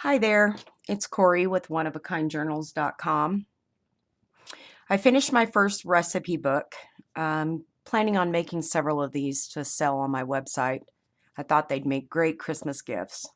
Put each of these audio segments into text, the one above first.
Hi there, it's Corey with oneofakindjournals.com. I finished my first recipe book. Planning on making several of these to sell on my website. I thought they'd make great Christmas gifts.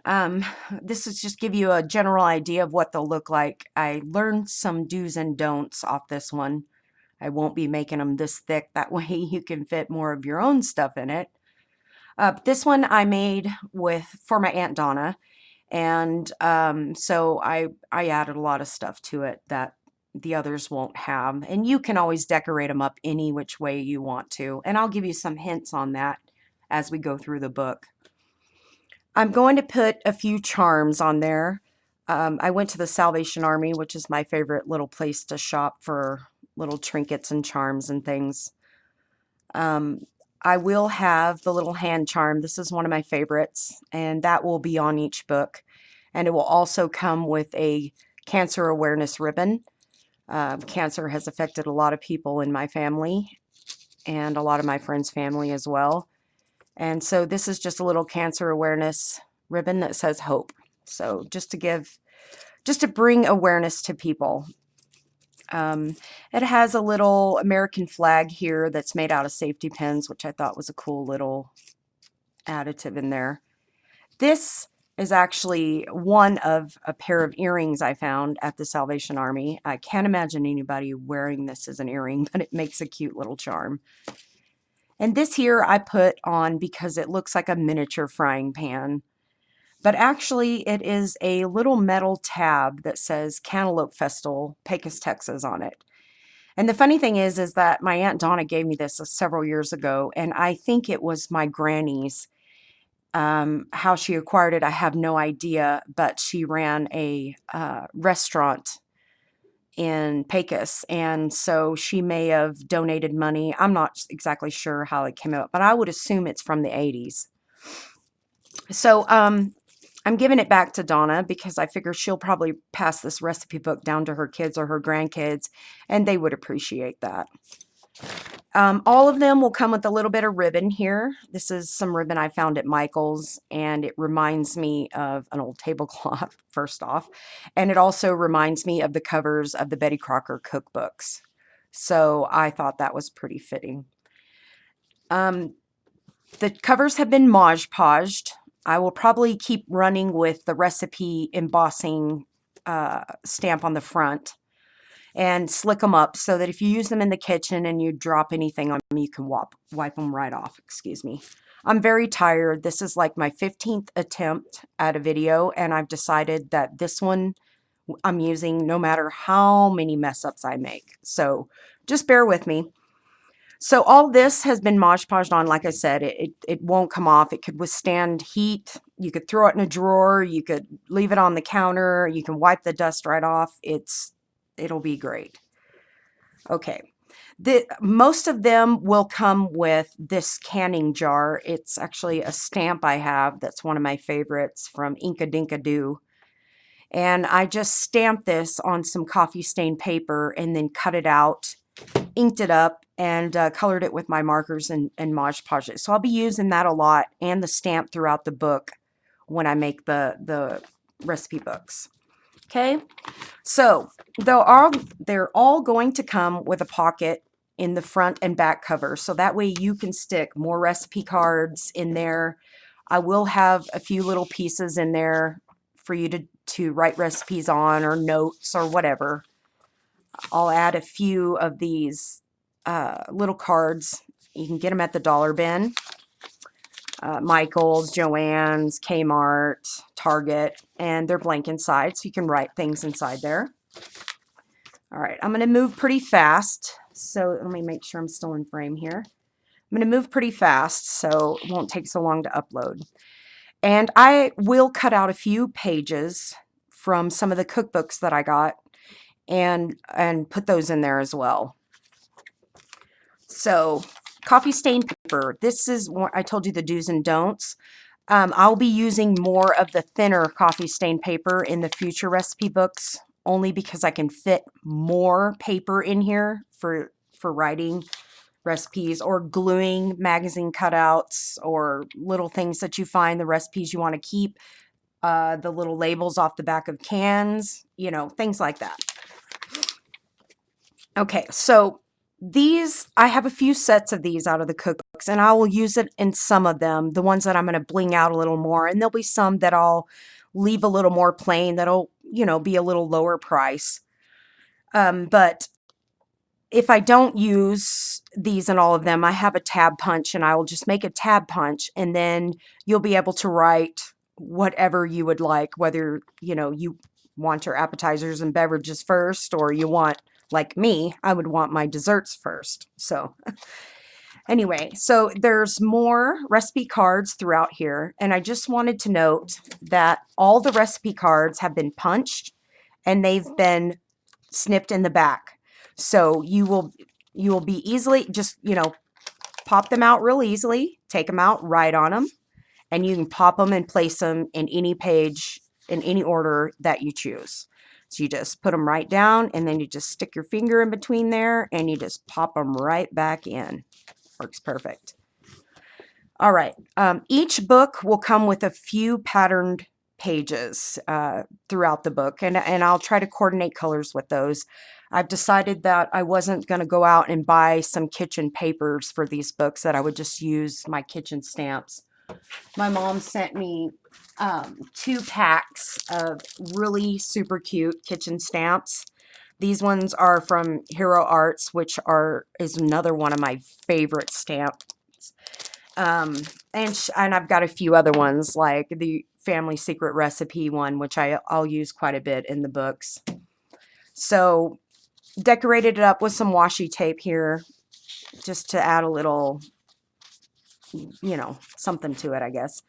Um, this is just give you a general idea of what they'll look like. I learned some do's and don'ts off this one. I won't be making them this thick, that way you can fit more of your own stuff in it. This one I made for my Aunt Donna. And so I added a lot of stuff to it that the others won't have. And you can always decorate them up any which way you want to. And I'll give you some hints on that as we go through the book. I'm going to put a few charms on there. I went to the Salvation Army, which is my favorite little place to shop for little trinkets and charms and things. I will have the little hand charm. This is one of my favorites, and that will be on each book. And it will also come with a cancer awareness ribbon. Cancer has affected a lot of people in my family and a lot of my friends' family as well. And so this is just a little cancer awareness ribbon that says hope. So just to bring awareness to people. It has a little American flag here that's made out of safety pins, which I thought was a cool little additive in there. This is actually one of a pair of earrings I found at the Salvation Army. I can't imagine anybody wearing this as an earring, but it makes a cute little charm. And this here I put on because it looks like a miniature frying pan. But actually it is a little metal tab that says Cantaloupe Festival, Pecos, Texas on it. And the funny thing is that my Aunt Donna gave me this several years ago, and I think it was my granny's. How she acquired it, I have no idea, but she ran a restaurant in Pecos, and so she may have donated money. I'm not exactly sure how it came out, but I would assume it's from the 80s. So I'm giving it back to Donna because I figure she'll probably pass this recipe book down to her kids or her grandkids, and they would appreciate that. All of them will come with a little bit of ribbon here. This is some ribbon I found at Michael's, and it reminds me of an old tablecloth, first off. And it also reminds me of the covers of the Betty Crocker cookbooks. So I thought that was pretty fitting. The covers have been Mod Podged. I will probably keep running with the recipe embossing stamp on the front and slick them up so that if you use them in the kitchen and you drop anything on them, you can wipe them right off. Excuse me. I'm very tired. This is like my 15th attempt at a video, and I've decided that this one I'm using no matter how many mess ups I make. So just bear with me. So all this has been Mod Podged on. Like I said, it won't come off. It could withstand heat. You could throw it in a drawer. You could leave it on the counter. You can wipe the dust right off. It'll be great. Okay. Most of them will come with this canning jar. It's actually a stamp I have that's one of my favorites from Inka Dinka Doo. And I just stamped this on some coffee stained paper and then cut it out, inked it up, and colored it with my markers and Mod Podged it. So I'll be using that a lot and the stamp throughout the book when I make the recipe books. Okay, so they're all going to come with a pocket in the front and back cover, so that way you can stick more recipe cards in there. I will have a few little pieces in there for you to write recipes on or notes or whatever. I'll add a few of these little cards. You can get them at the dollar bin. Michael's, Joann's, Kmart, Target, and they're blank inside, so you can write things inside there. All right, I'm going to move pretty fast, so let me make sure I'm still in frame here. I'm going to move pretty fast, so it won't take so long to upload. And I will cut out a few pages from some of the cookbooks that I got and put those in there as well. So coffee stained paper. This is what I told you, the do's and don'ts. I'll be using more of the thinner coffee stained paper in the future recipe books, only because I can fit more paper in here for writing recipes or gluing magazine cutouts or little things that you find, the recipes you want to keep. the little labels off the back of cans, you know, things like that. Okay, so these, I have a few sets of these out of the cookbooks, and I will use it in some of them, the ones that I'm going to bling out a little more, and there'll be some that I'll leave a little more plain that'll, you know, be a little lower price. But if I don't use these in all of them, I have a tab punch, and I will just make a tab punch, and then you'll be able to write whatever you would like, whether, you know, you want your appetizers and beverages first, or you want, like me, I would want my desserts first. So anyway, so there's more recipe cards throughout here, and I just wanted to note that all the recipe cards have been punched and they've been snipped in the back. So you will be easily just, you know, pop them out real easily, take them out, write on them, and you can pop them and place them in any page in any order that you choose. So you just put them right down, and then you just stick your finger in between there and you just pop them right back in. Works perfect. All right. Each book will come with a few patterned pages throughout the book, and I'll try to coordinate colors with those. I've decided that I wasn't going to go out and buy some kitchen papers for these books, that I would just use my kitchen stamps. My mom sent me 2 packs of really super cute kitchen stamps. These ones are from Hero Arts, which is another one of my favorite stamps. And I've got a few other ones, like the Family Secret Recipe one, which I'll use quite a bit in the books. So decorated it up with some washi tape here, just to add a little, you know, something to it, I guess.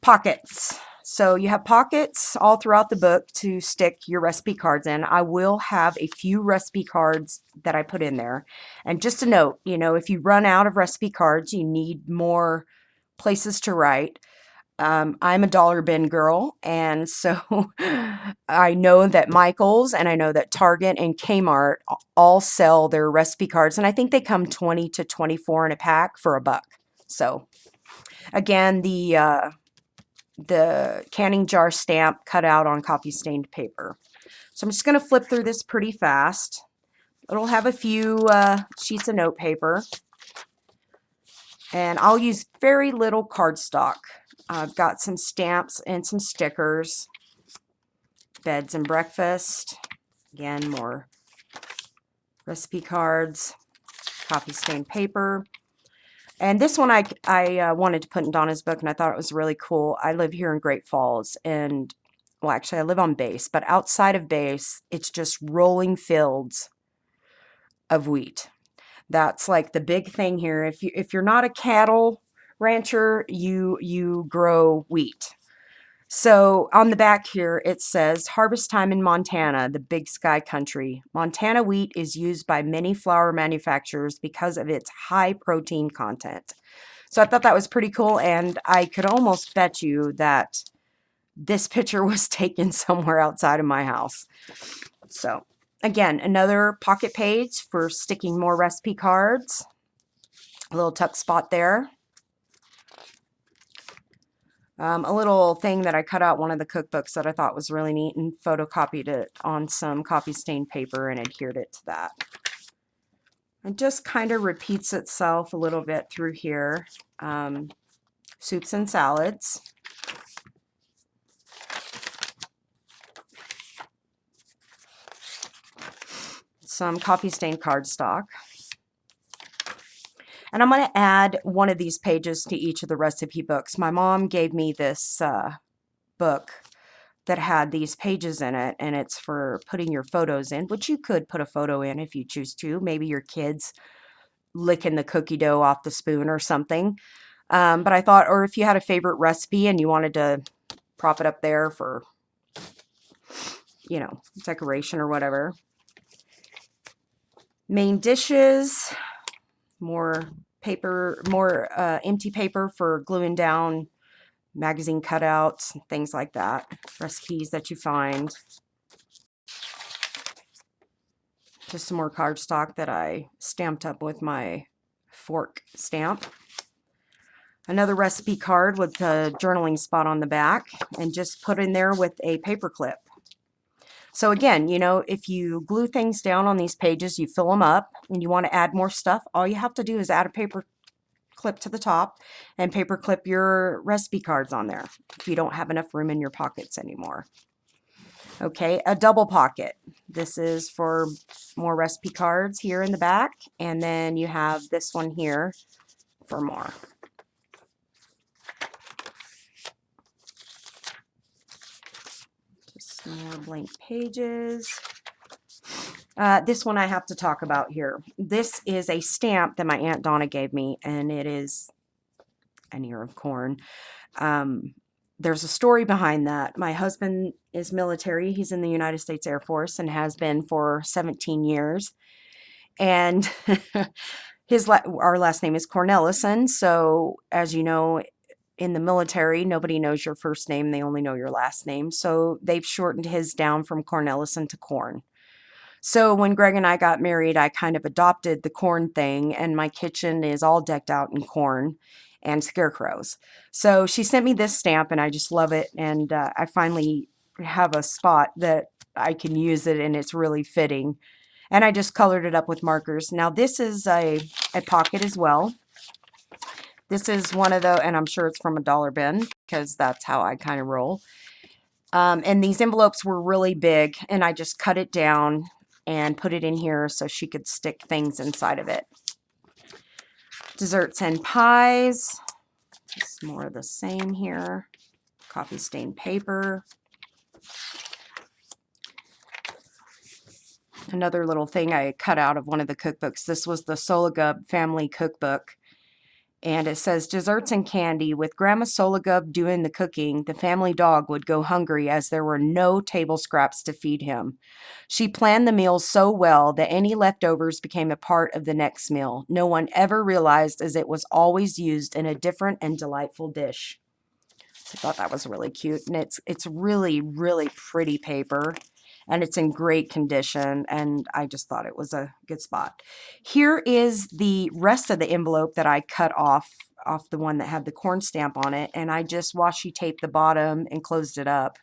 Pockets. So you have pockets all throughout the book to stick your recipe cards in. I will have a few recipe cards that I put in there. And just a note, you know, if you run out of recipe cards, you need more places to write. I'm a dollar bin girl, and so I know that Michael's and I know that Target and Kmart all sell their recipe cards, and I think they come 20 to 24 in a pack for $1. So again, the canning jar stamp cut out on coffee stained paper. So I'm just going to flip through this pretty fast. It'll have a few sheets of note paper, and I'll use very little cardstock. I've got some stamps and some stickers. Beds and breakfast. Again, more recipe cards, coffee stained paper. And this one I wanted to put in Donna's book, and I thought it was really cool. I live here in Great Falls, and, well, actually I live on base, but outside of base, it's just rolling fields of wheat. That's like the big thing here. If you're not a cattle rancher, you grow wheat. So on the back here, it says, harvest time in Montana, the big sky country. Montana wheat is used by many flour manufacturers because of its high protein content. So I thought that was pretty cool, and I could almost bet you that this picture was taken somewhere outside of my house. So again, another pocket page for sticking more recipe cards. A little tuck spot there. A little thing that I cut out one of the cookbooks that I thought was really neat and photocopied it on some coffee stained paper and adhered it to that. It just kind of repeats itself a little bit through here. Soups and salads. Some coffee stained cardstock. And I'm going to add one of these pages to each of the recipe books. My mom gave me this book that had these pages in it, and it's for putting your photos in, which you could put a photo in if you choose to. Maybe your kids licking the cookie dough off the spoon or something. But I thought, or if you had a favorite recipe and you wanted to prop it up there for, you know, decoration or whatever. Main dishes, more paper, more empty paper for gluing down magazine cutouts, things like that. Recipes that you find. Just some more cardstock that I stamped up with my fork stamp. Another recipe card with a journaling spot on the back, and just put in there with a paper clip. So again, you know, if you glue things down on these pages, you fill them up and you want to add more stuff, all you have to do is add a paper clip to the top and paper clip your recipe cards on there if you don't have enough room in your pockets anymore. Okay, a double pocket. This is for more recipe cards here in the back, and then you have this one here for more. Just more blank pages. This one I have to talk about here. This is a stamp that my Aunt Donna gave me, and it is an ear of corn. There's a story behind that. My husband is military. He's in the United States Air Force and has been for 17 years. And our last name is Cornelison. So as you know, in the military, nobody knows your first name. They only know your last name. So they've shortened his down from Cornelison to Corn. So when Greg and I got married, I kind of adopted the corn thing, and my kitchen is all decked out in corn and scarecrows. So she sent me this stamp, and I just love it. And I finally have a spot that I can use it, and it's really fitting. And I just colored it up with markers. Now this is a pocket as well. This is one of the, and I'm sure it's from a dollar bin because that's how I kind of roll. And these envelopes were really big, and I just cut it down and put it in here so she could stick things inside of it. Desserts and pies. Just more of the same here. Coffee stained paper. Another little thing I cut out of one of the cookbooks. This was the Sologub family cookbook. And it says, desserts and candy. With Grandma Sologub doing the cooking, the family dog would go hungry as there were no table scraps to feed him. She planned the meals so well that any leftovers became a part of the next meal. No one ever realized, as it was always used in a different and delightful dish. I thought that was really cute. And it's really, really pretty paper. And it's in great condition, and I just thought it was a good spot. Here is the rest of the envelope that I cut off the one that had the corn stamp on it, and I just washi taped the bottom and closed it up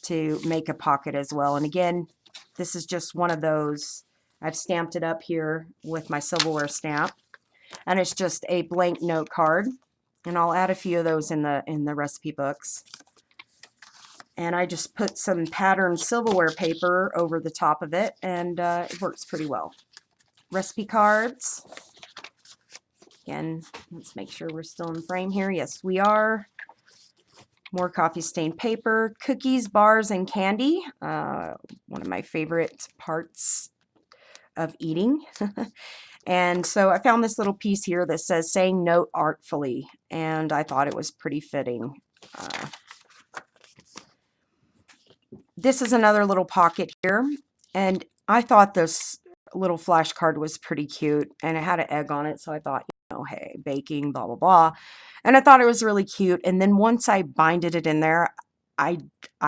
to make a pocket as well. And again, this is just one of those. I've stamped it up here with my silverware stamp, and it's just a blank note card, and I'll add a few of those in the recipe books. And I just put some patterned silverware paper over the top of it, and it works pretty well. Recipe cards. Again, let's make sure we're still in frame here. Yes, we are. More coffee stained paper. Cookies, bars, and candy. One of my favorite parts of eating. And so I found this little piece here that says, saying note artfully, and I thought it was pretty fitting. This is another little pocket here, and I thought this little flashcard was pretty cute, and it had an egg on it, so I thought, you know, hey, baking, blah, blah, blah. And I thought it was really cute, and then once I binded it in there, I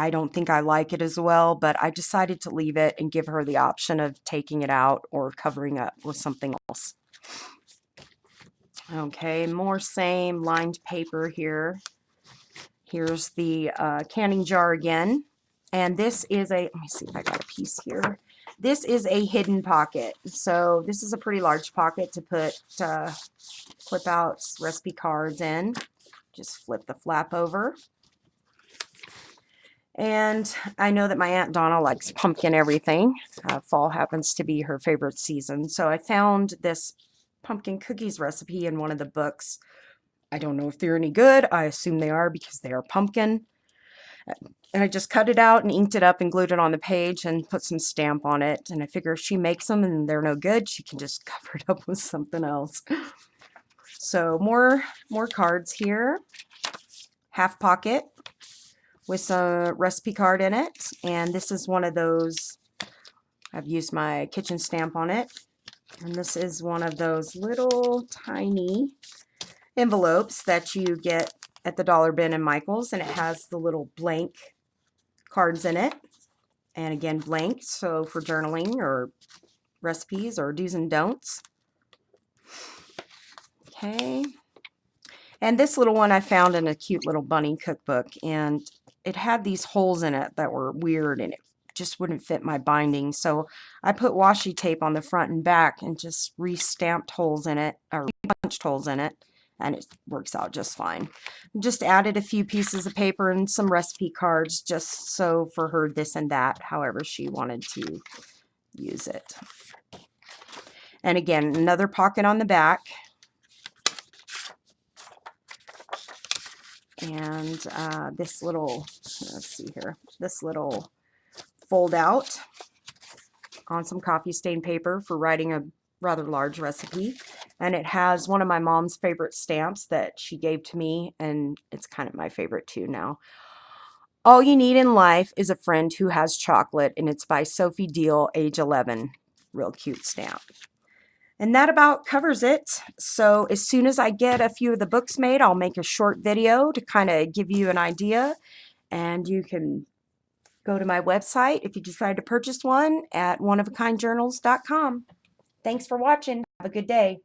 don't think I like it as well, but I decided to leave it and give her the option of taking it out or covering up with something else. Okay, more same lined paper here. Here's the canning jar again. And this is a, let me see if I got a piece here. This is a hidden pocket. So this is a pretty large pocket to put clip outs, recipe cards in. Just flip the flap over. And I know that my Aunt Donna likes pumpkin everything. Fall happens to be her favorite season. So I found this pumpkin cookies recipe in one of the books. I don't know if they're any good. I assume they are because they are pumpkin. And I just cut it out and inked it up and glued it on the page and put some stamp on it. And I figure if she makes them and they're no good, she can just cover it up with something else. So more cards here. Half pocket with some recipe card in it. And this is one of those, I've used my kitchen stamp on it. And this is one of those little tiny envelopes that you get at the dollar bin in Michael's, and it has the little blank cards in it, and again blank, so for journaling or recipes or do's and don'ts. Okay, And this little one I found in a cute little bunny cookbook, and it had these holes in it that were weird, and it just wouldn't fit my binding. So I put washi tape on the front and back and just re-stamped holes in it, or punched holes in it, and it works out just fine. Just added a few pieces of paper and some recipe cards just so for her this and that, however she wanted to use it. And again, another pocket on the back. And this little, let's see here, this little fold out on some coffee stain paper for writing a rather large recipe. And it has one of my mom's favorite stamps that she gave to me, and it's kind of my favorite too now. All you need in life is a friend who has chocolate, and it's by Sophie Deal, age 11. Real cute stamp. And that about covers it. So as soon as I get a few of the books made, I'll make a short video to kind of give you an idea. And you can go to my website if you decide to purchase one at oneofakindjournals.com. Thanks for watching. Have a good day.